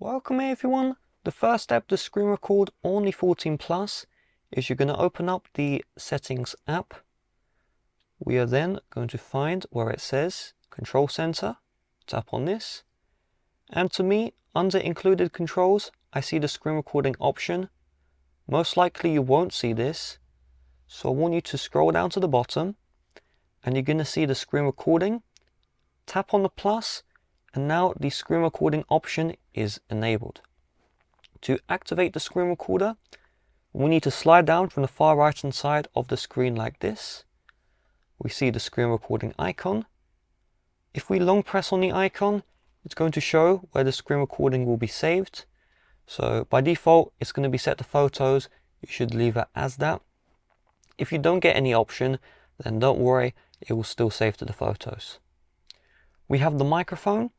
Welcome everyone. The first step to screen record on the 14 Plus is you're going to open up the settings app. We are then going to find where it says Control Center. Tap on this. And to me, under included controls, I see the screen recording option. Most likely you won't see this. So I want you to scroll down to the bottom and you're going to see the screen recording. Tap on the plus. And now the screen recording option is enabled. To activate the screen recorder, we need to slide down from the far right hand side of the screen like this. We see the screen recording icon. If we long press on the icon, it's going to show where the screen recording will be saved. So by default, it's going to be set to photos. You should leave it as that. If you don't get any option, then don't worry, it will still save to the photos. We have the microphone.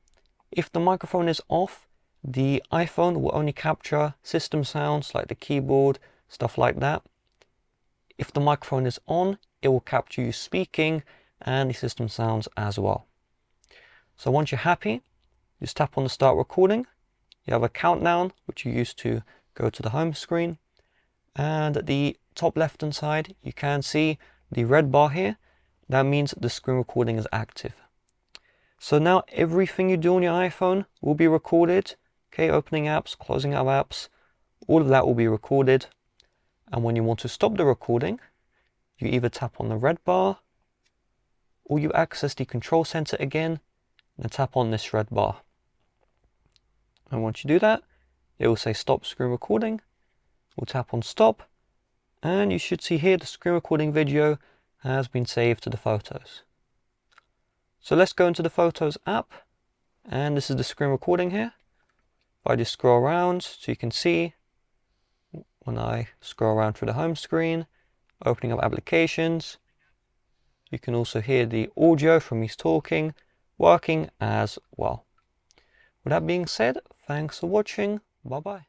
If the microphone is off, the iPhone will only capture system sounds like the keyboard, stuff like that. If the microphone is on, it will capture you speaking and the system sounds as well. So once you're happy, just tap on the start recording. You have a countdown, which you use to go to the home screen. And at the top left hand side, you can see the red bar here. That means the screen recording is active. So now everything you do on your iPhone will be recorded. Okay, opening apps, closing out apps, all of that will be recorded. And when you want to stop the recording, you either tap on the red bar or you access the control center again and tap on this red bar. And once you do that, it will say stop screen recording. We'll tap on stop and you should see here the screen recording video has been saved to the photos. So let's go into the Photos app, and this is the screen recording here. If I just scroll around, so you can see when I scroll around through the home screen, opening up applications, you can also hear the audio from me talking, working as well. With that being said, thanks for watching, bye bye.